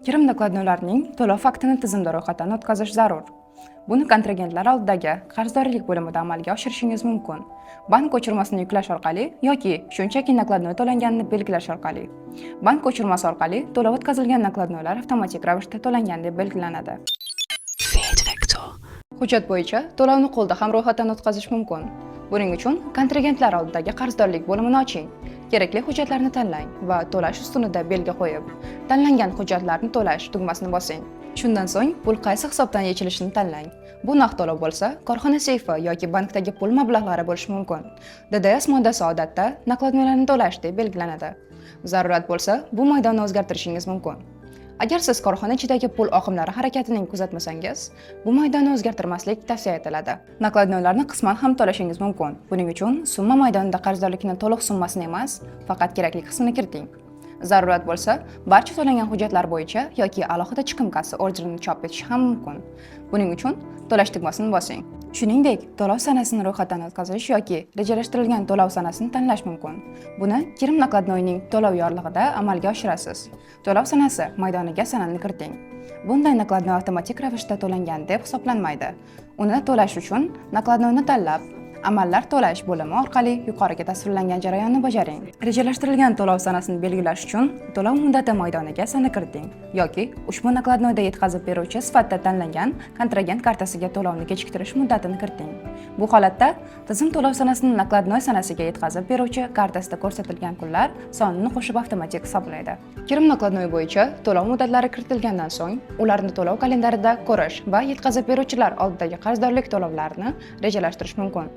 Kirim nakladnovlarining to'lov faktini tizimda ro'yxatdan o'tkazish zarur. Buni kontragentlar oldidagi qarzdorlik bo'limida amalga oshirishingiz mumkin. Bank ko'chirmasini yuklash orqali yoki shunchaki nakladnov to'langanini belgilash orqali. Bank ko'chirmasi orqali to'lov o'tkazilgan nakladnovlar avtomatik ravishda to'langan deb belgilanadi. Hujjat bo'yicha to'lovni qo'lda ham ro'yxatdan o'tkazish mumkin. Buning uchun kontragentlar oldidagi qarzdorlik bo'limini oching. Kerakli hujjatlarni tanlang va to'lash ustunida belgi qo'yib, tanlangan hujjatlarni to'lash tugmasini bosing. Shundan so'ng pul qaysi hisobdan yechilishini tanlang. Bu naqd to'lov bo'lsa, korxona seyfi yoki bankdagi pul mablag'lari bo'lishi mumkin. DDS moddasi odatda nakladnovlarni to'lash deb belgilanadi. Zarurat bo'lsa, bu maydonni o'zgartirishingiz mumkin. Agar siz korxona ichidagi pul oqimlari harakatining kuzatmasangiz, bu maydonni o'zgartirmaslik tavsiya etiladi. Nakladnovlarni qisman ham to'lashingiz mumkin. Buning uchun summa maydonida qarzdorlikning to'liq summasini emas, faqat kerakli qismini kiriting. Zarurat bo'lsa, barcha to'langan hujjatlar bo'yicha yoki alohida chiqim kassi orderini chop etish ham mumkin. Buning uchun to'lash tugmasini bosing. Shuningdek, to'lov sanasini ro'yxatdan o'tkazish yoki rejalashtirilgan to'lov sanasini tanlash mumkin. Buni Kirim nakladnovining to'lov yorlig'ida amalga oshirasiz. To'lov sanasi maydoniga sanani kiriting. Bunday nakladnov avtomatik ravishda to'langan deb hisoblanmaydi. Uni to'lash uchun nakladnovni tanlab, amallar to'lash bo'limi orqali yuqoriga tasvirlangan jarayonni bajaring. Rejalashtirilgan to'lov sanasini belgilash uchun to'lov muddati maydoniga sana kiriting yoki ushbu nakladnovda yetkazib beruvchi sifatida tanlangan kontragent kartasiga to'lovni kechiktirish muddatini kiriting. Bu holatda tizim to'lov sanasini nakladnov sanasiga yetkazib beruvchi kartasida ko'rsatilgan kunlar sonini qo'shib avtomatik hisoblaydi. Kirim nakladnovi bo'yicha to'lov muddatlari kiritilgandan so'ng, ularni to'lov kalendarida ko'rish va yetkazib beruvchilar oldidagi qarzdorlik to'lovlarini rejalashtirish mumkin.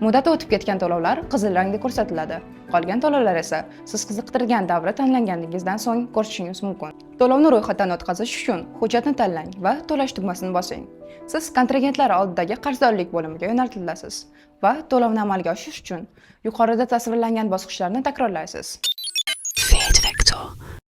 Muddati o'tib ketgan to'lovlar qizil rangda ko'rsatiladi. Qolgan to'lovlar esa siz qiziqtirgan davra tanlanganingizdan so'ng ko'rishingiz mumkin. To'lovni ro'yxatdan o'tkazish uchun hujjatni tanlang va to'lash tugmasini bosing. Siz kontragentlar oldidagi qarzdorlik bo'limiga yo'naltirilasiz va to'lovni amalga oshirish uchun yuqorida tasvirlangan bosqichlarni takrorlaysiz.